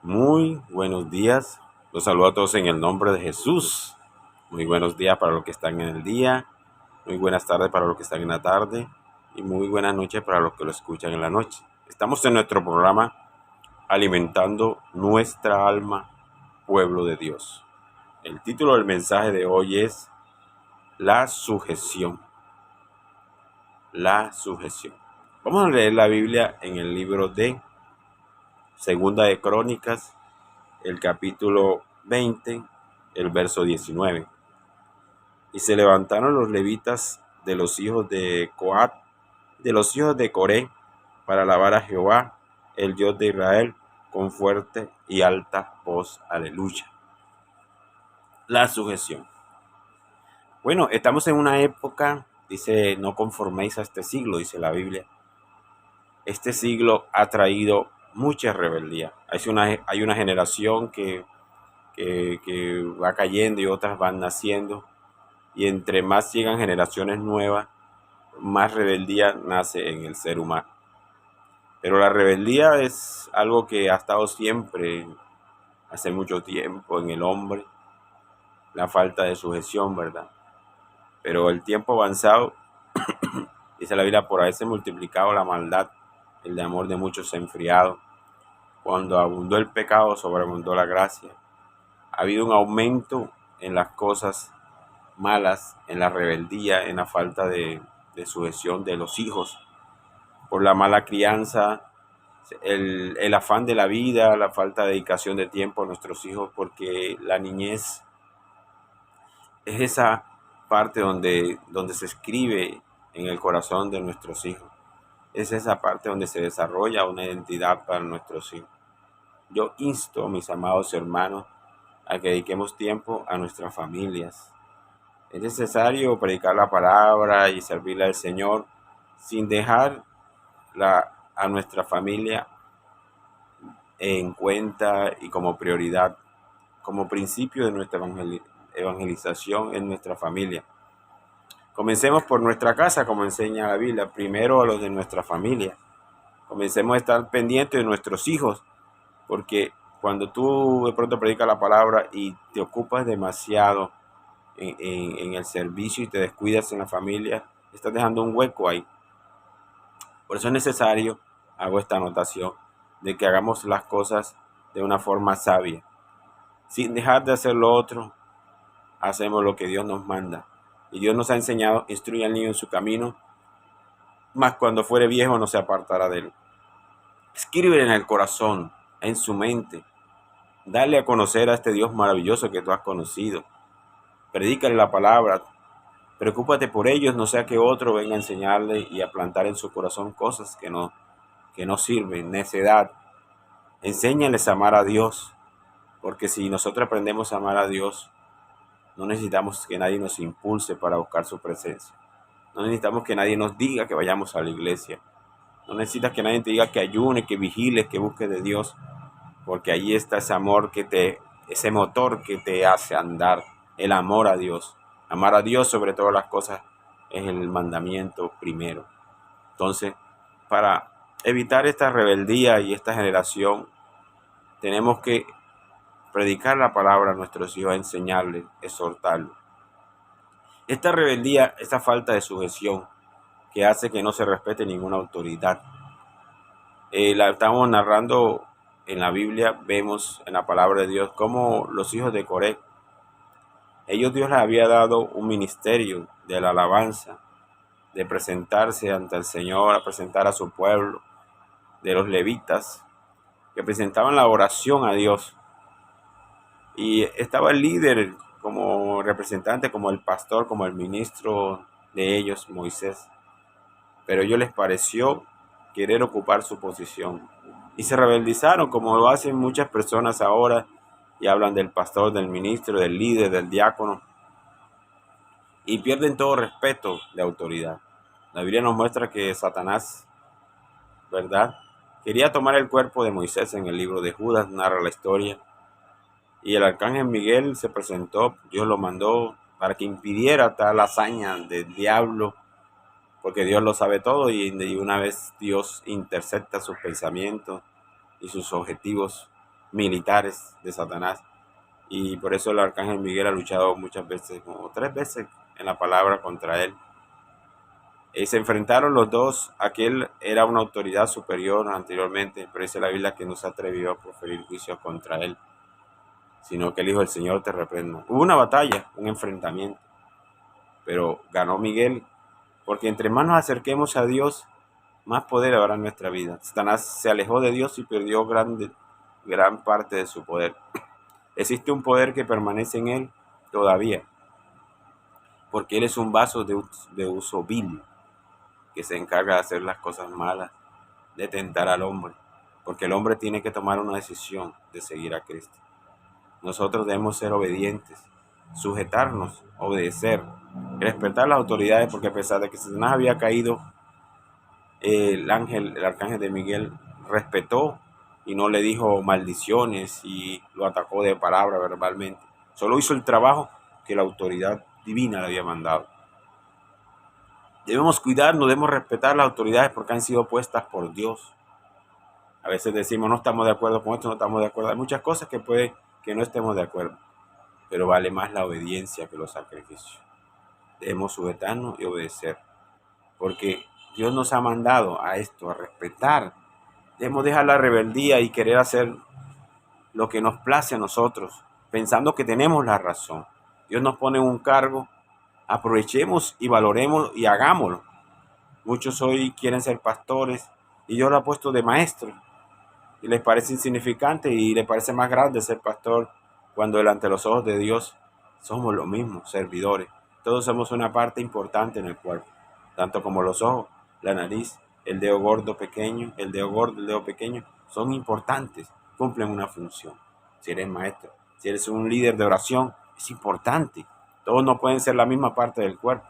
Muy buenos días. Los saludo a todos en el nombre de Jesús. Muy buenos días para los que están en el día. Muy buenas tardes para los que están en la tarde. Y muy buenas noches para los que lo escuchan en la noche. Estamos en nuestro programa Alimentando nuestra alma, pueblo de Dios. El título del mensaje de hoy es La sujeción. La sujeción. Vamos a leer la Biblia en el libro de Segunda de Crónicas, el capítulo 20, el verso 19. Y se levantaron los levitas de los hijos de Coat, de los hijos de Coré, para alabar a Jehová, el Dios de Israel, con fuerte y alta voz. Aleluya. La sujeción. Bueno, estamos en una época, dice, no conforméis a este siglo, dice la Biblia. Este siglo ha traído mucha rebeldía. Hay una generación que va cayendo y otras van naciendo. Y entre más llegan generaciones nuevas, más rebeldía nace en el ser humano. Pero la rebeldía es algo que ha estado siempre, hace mucho tiempo, en el hombre. La falta de sujeción, ¿verdad? Pero el tiempo avanzado, dice la Biblia, por haberse multiplicado la maldad, el de amor de muchos se ha enfriado. Cuando abundó el pecado, sobreabundó la gracia. Ha habido un aumento en las cosas malas, en la rebeldía, en la falta de sujeción de los hijos, por la mala crianza, el afán de la vida, la falta de dedicación de tiempo a nuestros hijos, porque la niñez es esa parte donde se escribe en el corazón de nuestros hijos. Es esa parte donde se desarrolla una identidad para nuestros hijos. Yo insto, mis amados hermanos, a que dediquemos tiempo a nuestras familias. Es necesario predicar la palabra y servirle al Señor sin dejar a nuestra familia en cuenta y como prioridad, como principio de nuestra evangelización en nuestra familia. Comencemos por nuestra casa, como enseña la Biblia, primero a los de nuestra familia. Comencemos a estar pendientes de nuestros hijos, porque cuando tú de pronto predicas la palabra y te ocupas demasiado en el servicio y te descuidas en la familia, estás dejando un hueco ahí. Por eso es necesario, hago esta anotación, de que hagamos las cosas de una forma sabia. Sin dejar de hacer lo otro, hacemos lo que Dios nos manda. Y Dios nos ha enseñado, instruye al niño en su camino, mas cuando fuere viejo no se apartará de él. Escríbele en el corazón, en su mente. Dale a conocer a este Dios maravilloso que tú has conocido. Predícale la palabra. Preocúpate por ellos, no sea que otro venga a enseñarle y a plantar en su corazón cosas que no sirven, necedad. Enséñales a amar a Dios, porque si nosotros aprendemos a amar a Dios, no necesitamos que nadie nos impulse para buscar su presencia. No necesitamos que nadie nos diga que vayamos a la iglesia. No necesitas que nadie te diga que ayune, que vigiles, que busques de Dios, porque ahí está ese amor ese motor que te hace andar, el amor a Dios. Amar a Dios sobre todas las cosas es el mandamiento primero. Entonces, para evitar esta rebeldía y esta generación, tenemos que predicar la palabra a nuestros hijos, enseñarles, exhortarlos. Esta rebeldía, esta falta de sujeción que hace que no se respete ninguna autoridad. La estamos narrando en la Biblia, vemos en la palabra de Dios cómo los hijos de Coré, Dios les había dado un ministerio de la alabanza, de presentarse ante el Señor, a presentar a su pueblo, de los levitas, que presentaban la oración a Dios. Y estaba el líder como representante, como el pastor, como el ministro de ellos, Moisés. Pero a ellos les pareció querer ocupar su posición. Y se rebeldizaron, como lo hacen muchas personas ahora, y hablan del pastor, del ministro, del líder, del diácono, y pierden todo respeto de autoridad. La Biblia nos muestra que Satanás, ¿verdad?, quería tomar el cuerpo de Moisés. En el libro de Judas narra la historia. Y el arcángel Miguel se presentó, Dios lo mandó para que impidiera tal hazaña del diablo, porque Dios lo sabe todo y una vez Dios intercepta sus pensamientos y sus objetivos, militares de Satanás. Y por eso el arcángel Miguel ha luchado muchas veces, como 3 veces en la palabra contra él. Se enfrentaron los dos. Aquel era una autoridad superior anteriormente, pero dice la Biblia que no se atrevió a proferir juicio contra él, sino que el Hijo del Señor te reprenda. Hubo una batalla, un enfrentamiento, pero ganó Miguel, porque entre más nos acerquemos a Dios, más poder habrá en nuestra vida. Satanás se alejó de Dios y perdió gran parte de su poder. Existe un poder que permanece en él todavía, porque él es un vaso de uso vil, que se encarga de hacer las cosas malas, de tentar al hombre, porque el hombre tiene que tomar una decisión de seguir a Cristo. Nosotros debemos ser obedientes, sujetarnos, obedecer, respetar las autoridades, porque a pesar de que Satanás había caído, el arcángel de Miguel respetó y no le dijo maldiciones y lo atacó de palabra verbalmente. Solo hizo el trabajo que la autoridad divina le había mandado. Debemos cuidarnos, debemos respetar las autoridades porque han sido puestas por Dios. A veces decimos no estamos de acuerdo con esto, no estamos de acuerdo. Hay muchas cosas que puede que no estemos de acuerdo, pero vale más la obediencia que los sacrificios. Debemos sujetarnos y obedecer, porque Dios nos ha mandado a esto, a respetar. Debemos dejar la rebeldía y querer hacer lo que nos place a nosotros, pensando que tenemos la razón. Dios nos pone un cargo, aprovechemos y valoremos y hagámoslo. Muchos hoy quieren ser pastores y Dios lo ha puesto de maestro y les parece insignificante y les parece más grande ser pastor, cuando delante de los ojos de Dios somos los mismos servidores. Todos somos una parte importante en el cuerpo, tanto como los ojos, la nariz, el dedo gordo pequeño, el dedo pequeño, son importantes, cumplen una función. Si eres maestro, si eres un líder de oración, es importante. Todos no pueden ser la misma parte del cuerpo,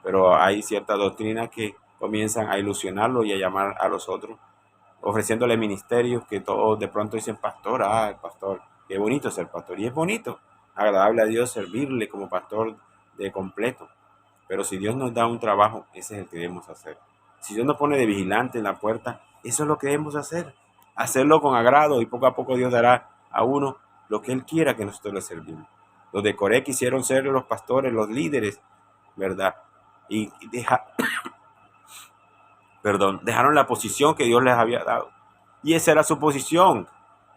pero hay ciertas doctrinas que comienzan a ilusionarlo y a llamar a los otros, ofreciéndole ministerios que todos de pronto dicen pastor, el pastor, qué bonito ser pastor, y es bonito, agradable a Dios servirle como pastor de completo, pero si Dios nos da un trabajo, ese es el que debemos hacer. Si Dios nos pone de vigilante en la puerta, eso es lo que debemos hacerlo con agrado, y poco a poco Dios dará a uno lo que Él quiera que nosotros le servimos. Los de Coré quisieron ser los pastores, los líderes, ¿verdad? Y dejaron la posición que Dios les había dado. Y esa era su posición.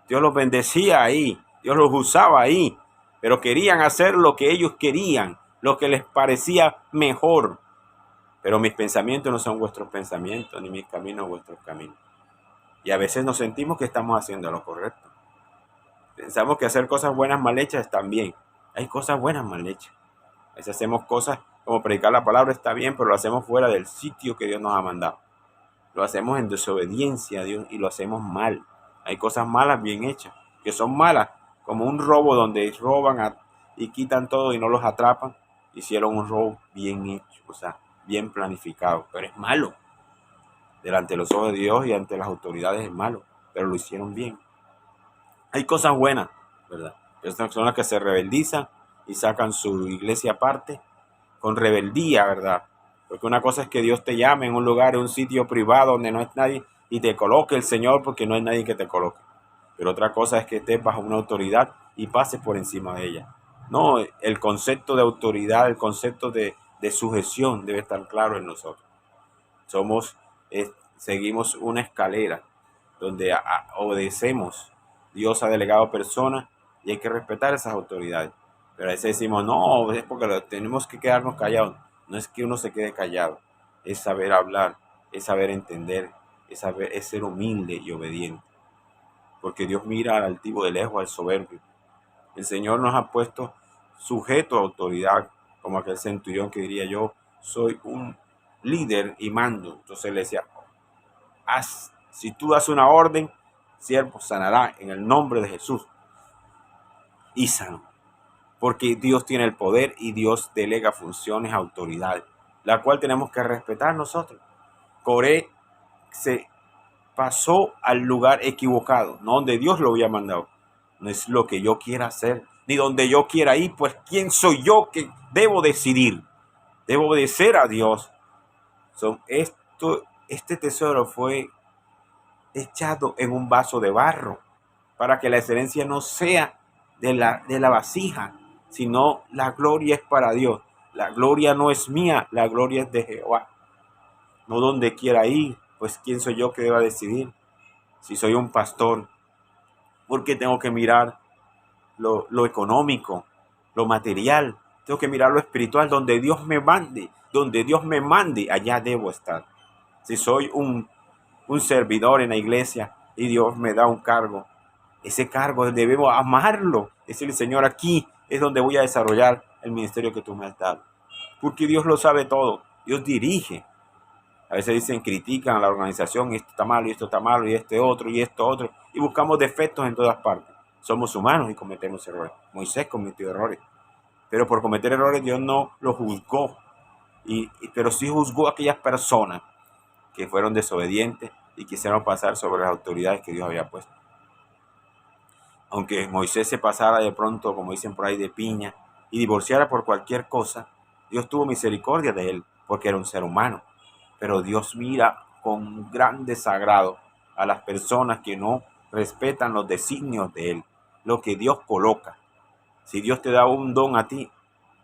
Dios los bendecía ahí, Dios los usaba ahí, pero querían hacer lo que ellos querían, lo que les parecía mejor. Pero mis pensamientos no son vuestros pensamientos, ni mis caminos vuestros caminos. Y a veces nos sentimos que estamos haciendo lo correcto. Pensamos que hacer cosas buenas mal hechas están bien. Hay cosas buenas mal hechas. A veces hacemos cosas como predicar la palabra, está bien, pero lo hacemos fuera del sitio que Dios nos ha mandado. Lo hacemos en desobediencia a Dios y lo hacemos mal. Hay cosas malas bien hechas, que son malas, como un robo donde roban y quitan todo y no los atrapan. Hicieron un robo bien hecho, o sea, bien planificado, pero es malo. Delante de los ojos de Dios y ante las autoridades es malo, pero lo hicieron bien. Hay cosas buenas, ¿verdad? Estas personas que se rebeldizan y sacan su iglesia aparte con rebeldía, ¿verdad? Porque una cosa es que Dios te llame en un lugar, en un sitio privado donde no es nadie y te coloque el Señor porque no hay nadie que te coloque. Pero otra cosa es que estés bajo una autoridad y pases por encima de ella. No, el concepto de autoridad, el concepto de sujeción debe estar claro en nosotros. Seguimos una escalera donde obedecemos. Dios ha delegado personas y hay que respetar esas autoridades. Pero a veces decimos, no, es porque tenemos que quedarnos callados. No es que uno se quede callado, es saber hablar, es saber entender, es ser humilde y obediente. Porque Dios mira al altivo de lejos, al soberbio. El Señor nos ha puesto sujeto a autoridad, como aquel centurión que diría yo, soy un líder y mando. Entonces le decía, si tú das una orden, siervo sanará en el nombre de Jesús. Y sanó. Porque Dios tiene el poder y Dios delega funciones a autoridades, la cual tenemos que respetar nosotros. Coré se pasó al lugar equivocado, no donde Dios lo había mandado. No es lo que yo quiera hacer, ni donde yo quiera ir, pues ¿quién soy yo que debo decidir? Debo obedecer a Dios. Este tesoro fue echado en un vaso de barro. para que la excelencia no sea de la vasija, sino la gloria es para Dios. La gloria no es mía, la gloria es de Jehová. No donde quiera ir, pues quién soy yo que deba decidir. Si soy un pastor, porque tengo que mirar lo económico, lo material, tengo que mirar lo espiritual, donde Dios me mande, allá debo estar. Si soy un servidor en la iglesia y Dios me da un cargo, ese cargo debemos amarlo, decirle, Señor, aquí es donde voy a desarrollar el ministerio que tú me has dado, porque Dios lo sabe todo, Dios dirige. A veces dicen, critican a la organización, y esto está malo, y esto está malo, y este otro, y esto otro, y buscamos defectos en todas partes. Somos humanos y cometemos errores. Moisés cometió errores, pero por cometer errores Dios no lo juzgó, pero sí juzgó a aquellas personas que fueron desobedientes y quisieron pasar sobre las autoridades que Dios había puesto. Aunque Moisés se pasara de pronto, como dicen por ahí, de piña, y divorciara por cualquier cosa, Dios tuvo misericordia de él, porque era un ser humano. Pero Dios mira con gran desagrado a las personas que no respetan los designios de Él, lo que Dios coloca. Si Dios te da un don a ti,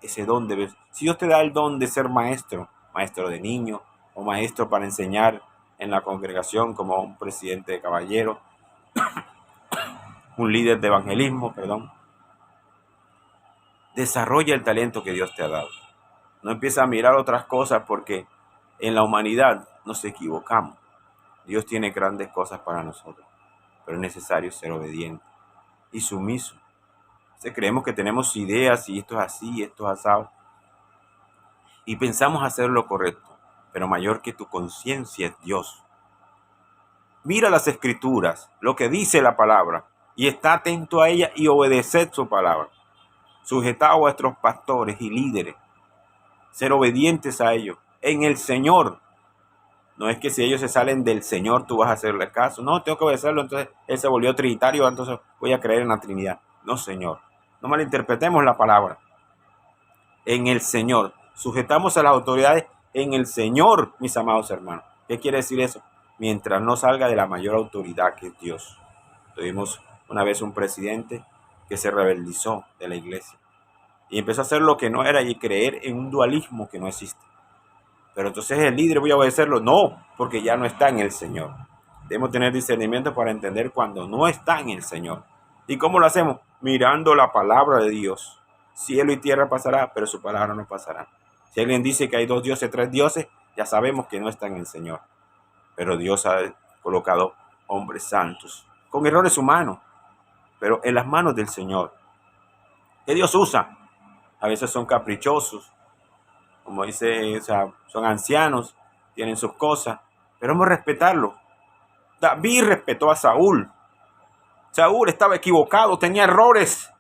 ese don debes. Si Dios te da el don de ser maestro, maestro de niños, o maestro para enseñar en la congregación como un presidente de caballero, un líder de evangelismo, desarrolla el talento que Dios te ha dado. No empieza a mirar otras cosas, porque en la humanidad nos equivocamos. Dios tiene grandes cosas para nosotros, pero es necesario ser obediente y sumiso. Creemos que tenemos ideas y esto es así, y esto es asado, y pensamos hacer lo correcto, pero mayor que tu conciencia es Dios. Mira las escrituras, lo que dice la palabra, y está atento a ella y obedeced su palabra. Sujetad a vuestros pastores y líderes, ser obedientes a ellos en el Señor. No es que si ellos se salen del Señor tú vas a hacerle caso. No, tengo que obedecerlo, entonces él se volvió trinitario, entonces voy a creer en la Trinidad. No, Señor. No malinterpretemos la palabra. En el Señor. Sujetamos a las autoridades en el Señor, mis amados hermanos. ¿Qué quiere decir eso? Mientras no salga de la mayor autoridad, que es Dios. Tuvimos una vez un presidente que se rebeldizó de la iglesia y empezó a hacer lo que no era y creer en un dualismo que no existe. Pero entonces el líder, voy a obedecerlo. No, porque ya no está en el Señor. Debemos tener discernimiento para entender cuando no está en el Señor. ¿Y cómo lo hacemos? Mirando la palabra de Dios. Cielo y tierra pasará, pero su palabra no pasará. Si alguien dice que hay 2 dioses, 3 dioses, ya sabemos que no está en el Señor. Pero Dios ha colocado hombres santos, con errores humanos, pero en las manos del Señor. ¿Qué Dios usa? A veces son caprichosos, como dice, o sea, son ancianos, tienen sus cosas, pero vamos a respetarlo. David respetó a Saúl. Saúl estaba equivocado, tenía errores,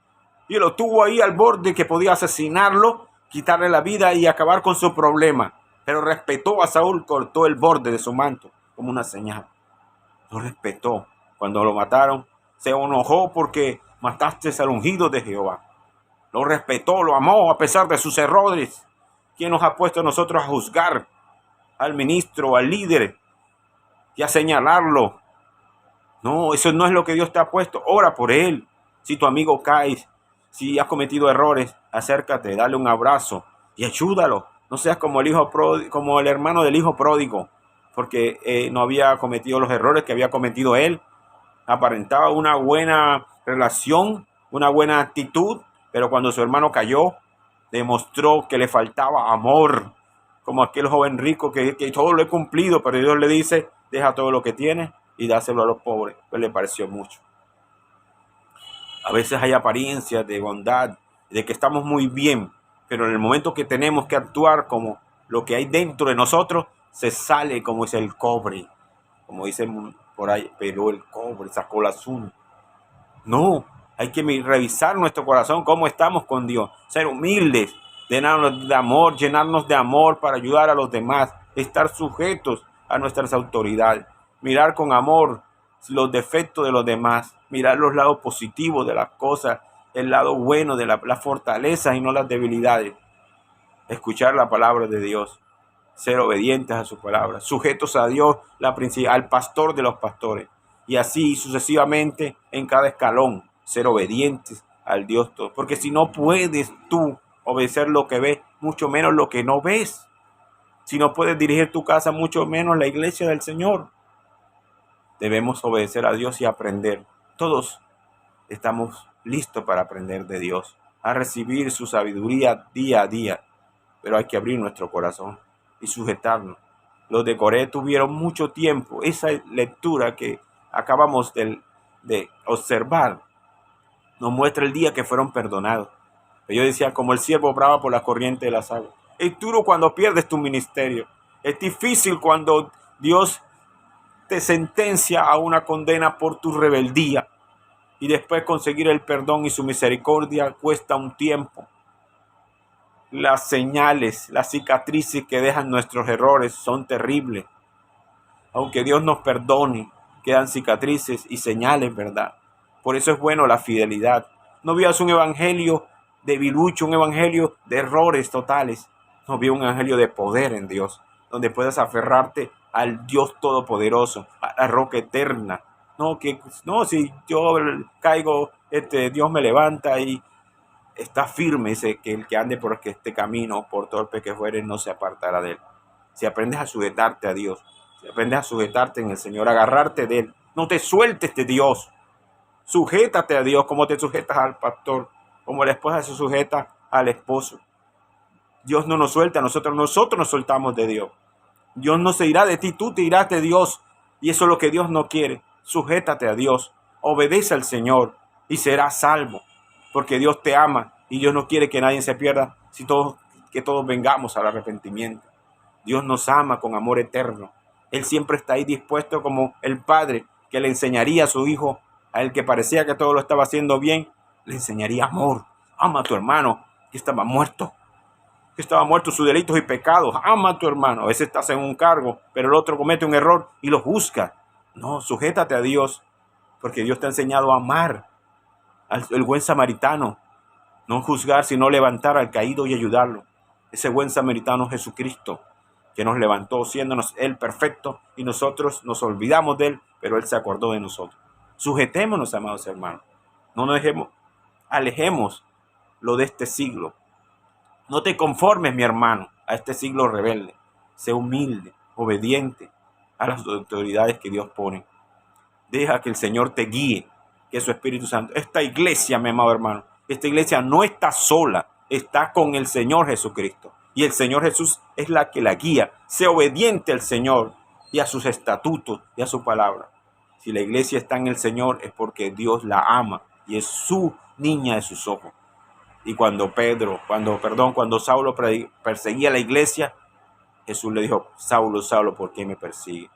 y lo tuvo ahí al borde que podía asesinarlo, quitarle la vida y acabar con su problema. Pero respetó a Saúl, cortó el borde de su manto como una señal. Lo respetó. Cuando lo mataron, se enojó porque mataste al ungido de Jehová. Lo respetó, lo amó a pesar de sus errores. ¿Quién nos ha puesto a nosotros a juzgar al ministro, al líder, y a señalarlo? No, eso no es lo que Dios te ha puesto. Ora por él. Si tu amigo cae, si has cometido errores, acércate, dale un abrazo y ayúdalo. No seas como el hermano del hijo pródigo, porque no había cometido los errores que había cometido él. Aparentaba una buena relación, una buena actitud, pero cuando su hermano cayó, demostró que le faltaba amor, como aquel joven rico que todo lo he cumplido, pero Dios le dice, deja todo lo que tienes y dáselo a los pobres. Pues le pareció mucho. A veces hay apariencias de bondad, de que estamos muy bien, pero en el momento que tenemos que actuar, como lo que hay dentro de nosotros, se sale como es el cobre, como dicen por ahí, pero el cobre sacó la azul. No, hay que revisar nuestro corazón, cómo estamos con Dios, ser humildes, llenarnos de amor para ayudar a los demás, estar sujetos a nuestras autoridades, mirar con amor los defectos de los demás, mirar los lados positivos de las cosas, el lado bueno de las fortalezas y no las debilidades, escuchar la palabra de Dios, ser obedientes a su palabra, sujetos a Dios, al pastor de los pastores, y así sucesivamente en cada escalón, ser obedientes al Dios todo. Porque si no puedes tú obedecer lo que ves, mucho menos lo que no ves. Si no puedes dirigir tu casa, mucho menos la iglesia del Señor. Debemos obedecer a Dios y aprender. Todos estamos listos para aprender de Dios, a recibir su sabiduría día a día. Pero hay que abrir nuestro corazón y sujetarnos. Los de Corea tuvieron mucho tiempo. Esa lectura que acabamos de observar nos muestra el día que fueron perdonados. Ellos decían, como el siervo brava por la corriente de las aguas. Es duro cuando pierdes tu ministerio. Es difícil cuando Dios te sentencia a una condena por tu rebeldía. Y después conseguir el perdón y su misericordia cuesta un tiempo. Las señales, las cicatrices que dejan nuestros errores son terribles. Aunque Dios nos perdone, quedan cicatrices y señales, ¿verdad? Por eso es bueno la fidelidad. No vivas un evangelio debilucho, un evangelio de errores totales. No vivas un evangelio de poder en Dios, donde puedas aferrarte al Dios todopoderoso, a la roca eterna. No, si yo caigo, Dios me levanta y está firme, dice que el que ande por este camino, por torpe que fuere, no se apartará de él. Si aprendes a sujetarte a Dios, si aprendes a sujetarte en el Señor, agarrarte de él, no te sueltes de Dios. Sujétate a Dios como te sujetas al pastor, como la esposa se sujeta al esposo. Dios no nos suelta, nosotros nos soltamos de Dios. Dios no se irá de ti, tú te irás de Dios. Y eso es lo que Dios no quiere. Sujétate a Dios, obedece al Señor y serás salvo. Porque Dios te ama y Dios no quiere que nadie se pierda, que todos vengamos al arrepentimiento. Dios nos ama con amor eterno. Él siempre está ahí dispuesto como el padre que le enseñaría a su hijo, a él que parecía que todo lo estaba haciendo bien, le enseñaría amor. Ama a tu hermano que estaba muerto sus delitos y pecados. Ama a tu hermano. A veces estás en un cargo, pero el otro comete un error y lo juzga. No, sujétate a Dios, porque Dios te ha enseñado a amar al buen samaritano, no juzgar, sino levantar al caído y ayudarlo. Ese buen samaritano Jesucristo, que nos levantó siéndonos Él perfecto y nosotros nos olvidamos de Él, pero Él se acordó de nosotros. Sujetémonos, amados hermanos. No nos alejemos lo de este siglo. No te conformes, mi hermano, a este siglo rebelde. Sé humilde, obediente a las autoridades que Dios pone. Deja que el Señor te guíe, que su Espíritu Santo. Esta iglesia, mi amado hermano, esta iglesia no está sola, está con el Señor Jesucristo. Y el Señor Jesús es la que la guía. Sé obediente al Señor y a sus estatutos y a su palabra. Si la iglesia está en el Señor es porque Dios la ama y es su niña de sus ojos. Y cuando Saulo perseguía a la iglesia, Jesús le dijo, Saulo, Saulo, ¿por qué me persigue?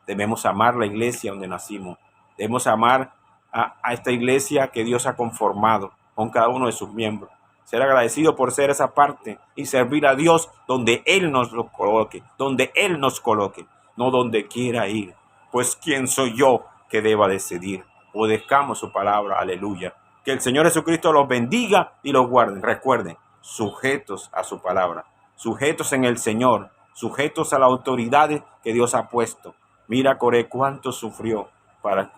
Debemos amar la iglesia donde nacimos. Debemos amar a esta iglesia que Dios ha conformado con cada uno de sus miembros. Ser agradecido por ser esa parte y servir a Dios donde Él nos lo coloque, no donde quiera ir. Pues ¿quién soy yo que deba decidir? Obedezcamos su palabra, aleluya. Que el Señor Jesucristo los bendiga y los guarde. Recuerden, sujetos a su palabra, sujetos en el Señor, sujetos a las autoridades que Dios ha puesto. Mira Coré cuánto sufrió para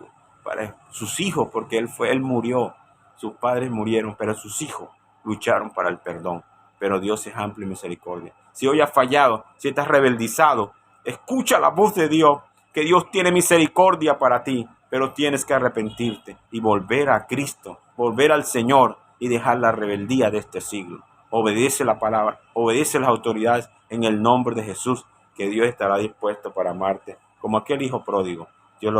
sus hijos, porque él murió, sus padres murieron, pero sus hijos lucharon para el perdón. Pero Dios es amplio y misericordia. Si hoy has fallado, si estás rebeldizado, escucha la voz de Dios, que Dios tiene misericordia para ti, pero tienes que arrepentirte y volver a Cristo, volver al Señor y dejar la rebeldía de este siglo. Obedece la palabra, obedece las autoridades en el nombre de Jesús, que Dios estará dispuesto para amarte. Como aquel hijo pródigo, Dios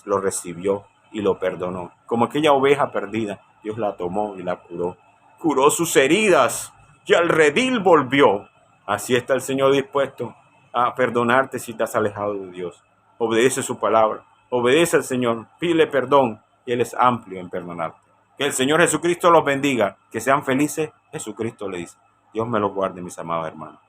lo recibió y lo perdonó. Como aquella oveja perdida, Dios la tomó y la curó. Curó sus heridas y al redil volvió. Así está el Señor dispuesto a perdonarte si te has alejado de Dios. Obedece su palabra, obedece al Señor, pídele perdón y Él es amplio en perdonarte. Que el Señor Jesucristo los bendiga, que sean felices. Jesucristo le dice. Dios me los guarde, mis amados hermanos.